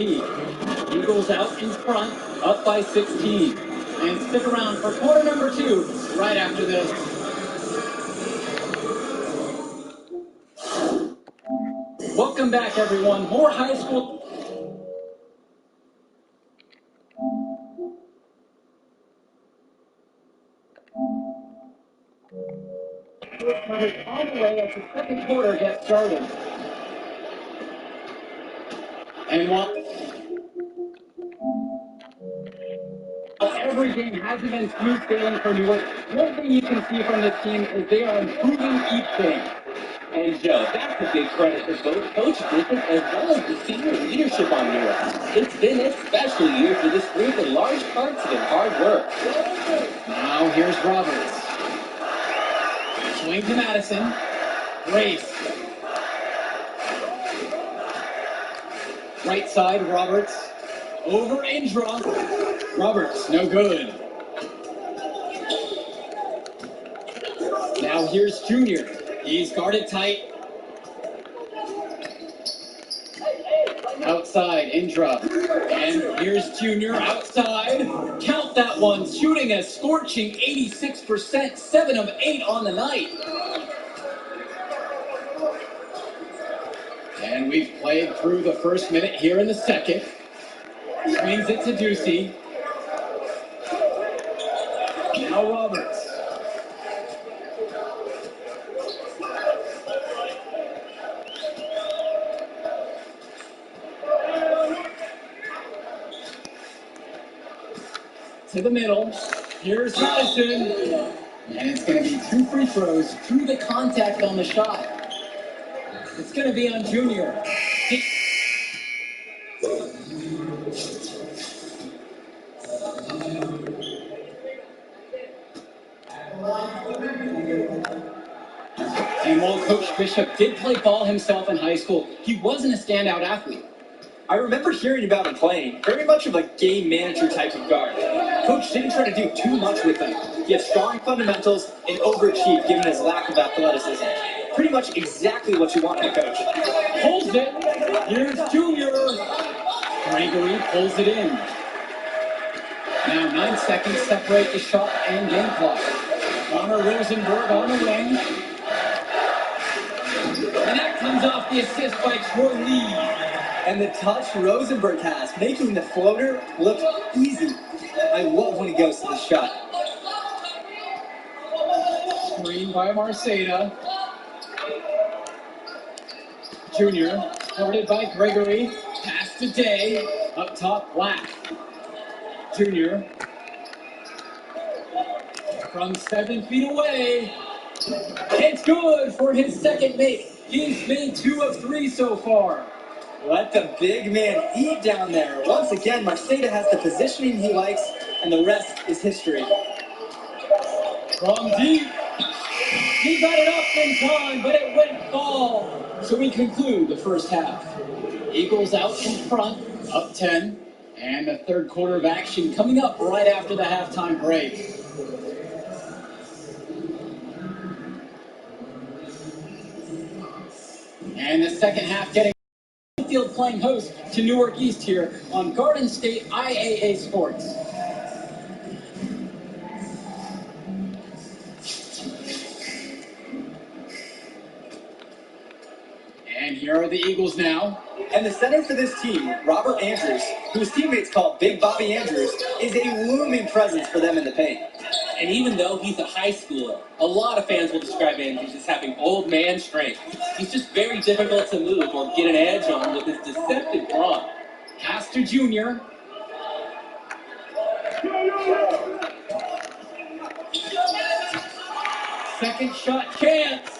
Eagles out in front, up by 16. And stick around for quarter number 2, right after this. Welcome back, everyone. More high school. On the way as the second quarter gets started. And while every game hasn't been smooth sailing for Newark, one thing you can see from this team is they are improving each game. And Joe, that's a big credit to both Coach Griffin as well as the senior leadership on Newark. It's been a special year for this group in large parts of their hard work. Now here's Roberts. Swing to Madison. Race. Right side, Roberts. Over Indra. Roberts, no good. Now here's Junior. He's guarded tight. Outside, Indra. And here's Junior outside. Count that one. Shooting a scorching 86%. 7 of 8 on the night. And we've played through the first minute here in the second. Swings it to Ducey. Now Roberts. To the middle. Here's Madison. And it's going to be 2 free throws through the contact on the shot. It's going to be on Junior. And while Coach Bishop did play ball himself in high school, he wasn't a standout athlete. I remember hearing about him playing, very much of a game manager type of guard. Coach didn't try to do too much with him. He had strong fundamentals and overachieved given his lack of athleticism. Pretty much exactly what you want in a coach. Pulls it. Here's Junior. Gregory pulls it in. Now 9 seconds separate the shot and game clock. Connor Rosenberg on the wing. And that comes off the assist by Troy Lee. And the touch Rosenberg has, making the floater look easy. I love when he goes to the shot. Screen by Marceda. Junior, guarded by Gregory. Pass to Day. Up top, Black. Junior. From 7 feet away. It's good for his second make. He's made 2 of 3 so far. Let the big man eat down there. Once again, Marceda has the positioning he likes, and the rest is history. From deep. He got it up in time, but it went fall. So we conclude the first half. Eagles out in front, up 10. And the third quarter of action coming up right after the halftime break. And the second half getting field playing host to Newark East here on Garden State IAA Sports. And here are the Eagles now. And the center for this team, Robert Andrews, who his teammates call Big Bobby Andrews, is a looming presence for them in the paint. And even though he's a high schooler, a lot of fans will describe Andrews as having old man strength. He's just very difficult to move or get an edge on with his deceptive run. Pass to Junior. Second shot chance.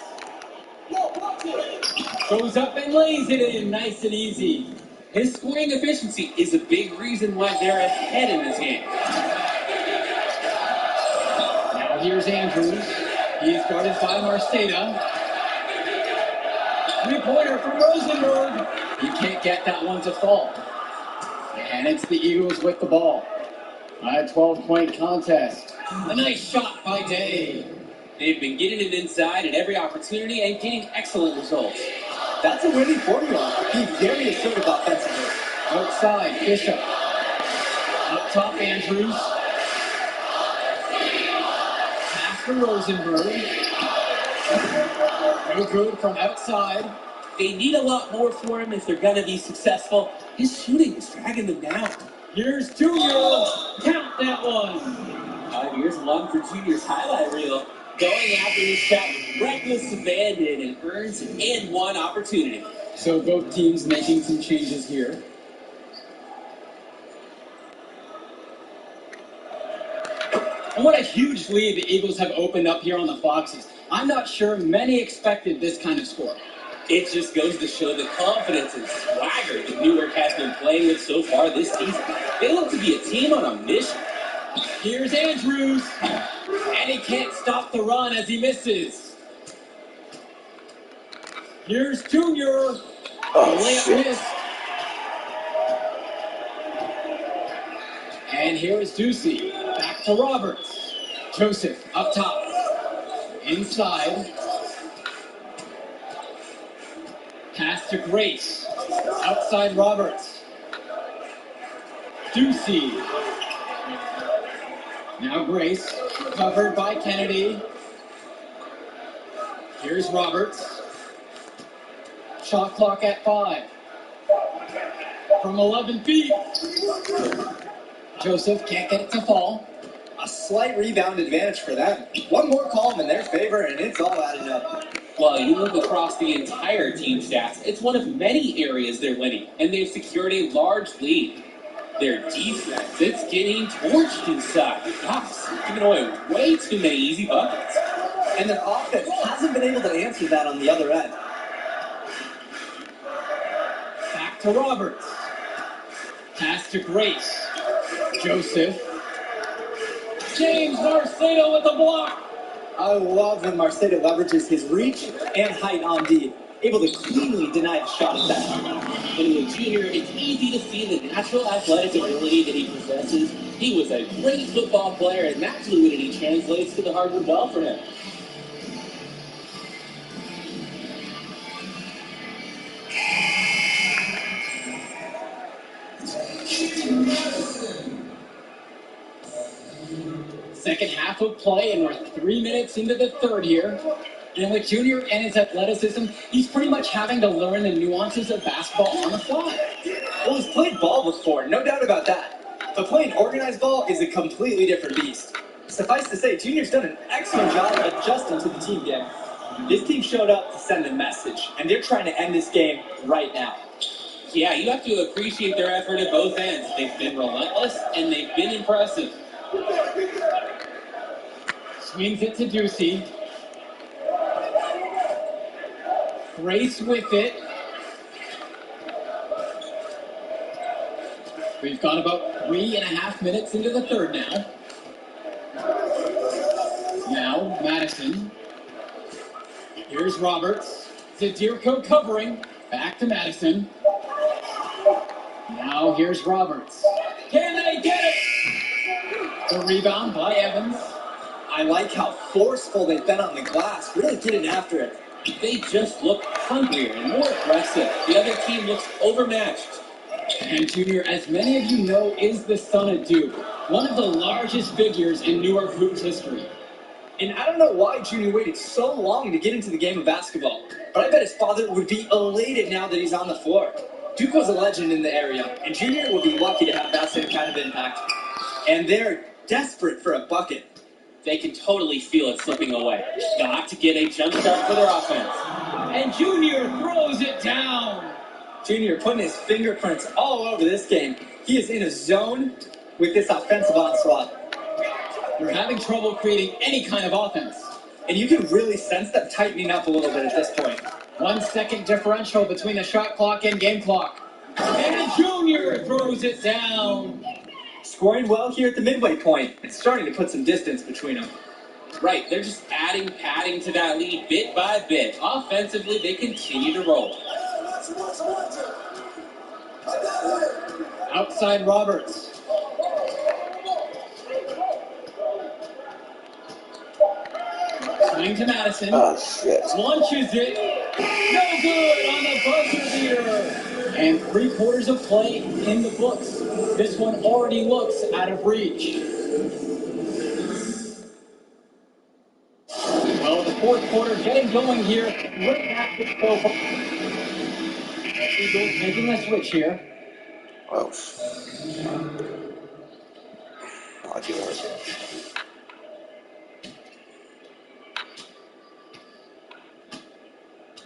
Goes up and lays it in, nice and easy. His scoring efficiency is a big reason why they're ahead in this game. Now here's Andrews. He's guarded by Marceda. 3-pointer from Rosenberg. He can't get that one to fall. And it's the Eagles with the ball. A 12-point contest. A nice shot by Day. They've been getting it inside at every opportunity and getting excellent results. That's a winning formula. Be very assertive offensively. Outside, Bishop. Up top, Andrews. Pass to Rosenberg. No good from outside. They need a lot more for him if they're going to be successful. His shooting is dragging them down. Here's Junior. Count that one. 5 years long for Junior's highlight reel. Going after his shot, reckless abandon, and earns an and one opportunity. So both teams making some changes here. And what a huge lead the Eagles have opened up here on the Foxes. I'm not sure many expected this kind of score. It just goes to show the confidence and swagger that Newark has been playing with so far this season. They look to be a team on a mission. Here's Andrews, and he can't stop the run as he misses. Here's Junior. Layup missed. And here's Ducey. Back to Roberts. Joseph up top. Inside. Pass to Grace. Outside Roberts. Ducey. Now Grace. Covered by Kennedy. Here's Roberts. Shot clock at 5. From 11 feet. Joseph can't get it to fall. A slight rebound advantage for them. One more column in their favor, and it's all added up. Well, you look across the entire team stats, it's one of many areas they're winning, and they've secured a large lead. Their defense, it's getting torched inside. Gosh, giving away way too many easy buckets. And their offense hasn't been able to answer that on the other end. Back to Roberts. Pass to Grace. Joseph. James Marcelo with the block. I love when Marcelo leverages his reach and height on D, able to cleanly deny a shot attempt. And with Junior, it's easy to see the natural athletic ability that he possesses. He was a great football player, and that fluidity translates to the hardwood well for him. Second half of play, and we're 3 minutes into the third here. And with Junior and his athleticism, he's pretty much having to learn the nuances of basketball on the fly. Well, he's played ball before, no doubt about that. But playing organized ball is a completely different beast. Suffice to say, Junior's done an excellent job adjusting to the team game. This team showed up to send a message, and they're trying to end this game right now. Yeah, you have to appreciate their effort at both ends. They've been relentless, and they've been impressive. Swings it to Ducey. Grace with it. We've got about 3.5 minutes into the third now. Now, Madison. Here's Roberts. Zadirko covering. Back to Madison. Now here's Roberts. Can they get it? The rebound by Evans. I like how forceful they've been on the glass, really getting after it. They just look hungrier and more aggressive. The other team looks overmatched. And Junior, as many of you know, is the son of Duke, one of the largest figures in Newark hoops history. And I don't know why Junior waited so long to get into the game of basketball, but I bet his father would be elated now that he's on the floor. Duke was a legend in the area, and Junior will be lucky to have that same kind of impact. And they're desperate for a bucket. They can totally feel it slipping away. Got to get a jump start for their offense. And Junior throws it down. Junior putting his fingerprints all over this game. He is in a zone with this offensive onslaught. They're having trouble creating any kind of offense. And you can really sense them tightening up a little bit at this point. 1 second differential between the shot clock and game clock. And Junior throws it down. Scoring well here at the midway point. It's starting to put some distance between them. Right, they're just adding padding to that lead bit by bit. Offensively, they continue to roll. Outside Roberts. Swing to Madison. Oh, shit. Launches it. No good on the buzzer beater. And 3/4 of play in the books. This one already looks out of reach. Well, the fourth quarter getting going here. Right back to go. Eagles making a switch here. Oh. I do it.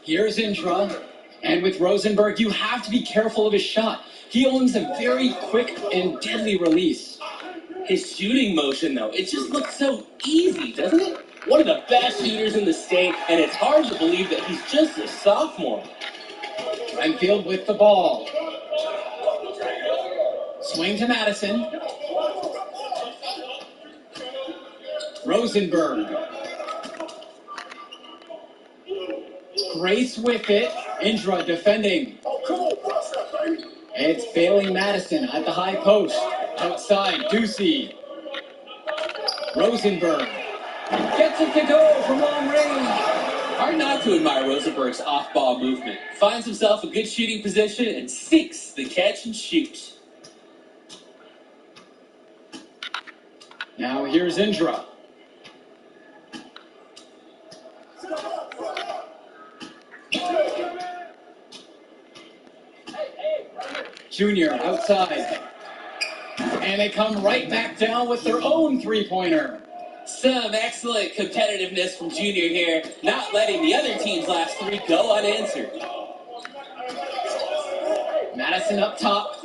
Here's Indra. And with Rosenberg, you have to be careful of his shot. He owns a very quick and deadly release. His shooting motion, though, it just looks so easy, doesn't it? One of the best shooters in the state, and it's hard to believe that he's just a sophomore. Renfield with the ball. Swing to Madison. Rosenberg. Grace with it. Indra defending. It's failing Madison at the high post. Outside, Ducey. Rosenberg. Gets it to go from long range. Hard not to admire Rosenberg's off-ball movement. Finds himself a good shooting position and seeks the catch and shoot. Now here's Indra. Junior outside. And they come right back down with their own three-pointer. Some excellent competitiveness from Junior here, not letting the other team's last three go unanswered. Madison up top.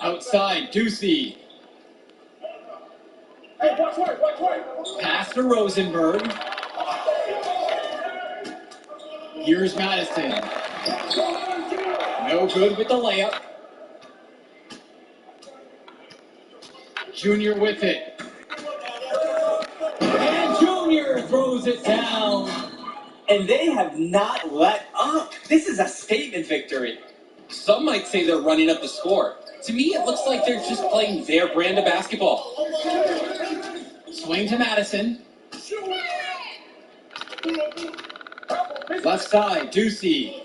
Outside, Ducey. Pass to Rosenberg. Here's Madison. No good with the layup. Junior with it. And Junior throws it down. And they have not let up. This is a statement victory. Some might say they're running up the score. To me, it looks like they're just playing their brand of basketball. Swing to Madison. Left side, Ducey.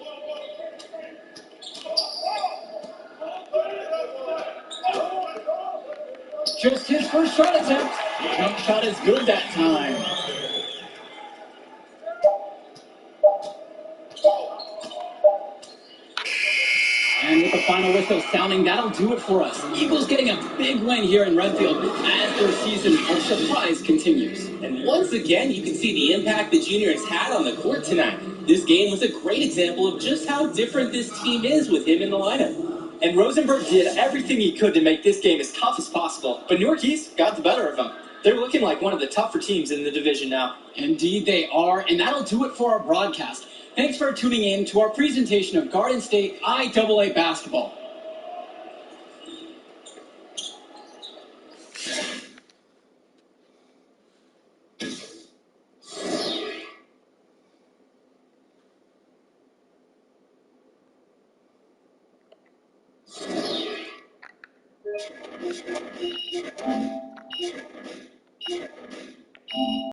Just his first shot attempt. Jump shot is good that time. And with the final whistle sounding, that'll do it for us. Eagles getting a big win here in Redfield as their season of surprise continues. And once again, you can see the impact the Junior has had on the court tonight. This game was a great example of just how different this team is with him in the lineup. And Rosenberg did everything he could to make this game as tough as possible. But Newark East got the better of them. They're looking like one of the tougher teams in the division now. Indeed they are, and that'll do it for our broadcast. Thanks for tuning in to our presentation of Garden State IAA basketball.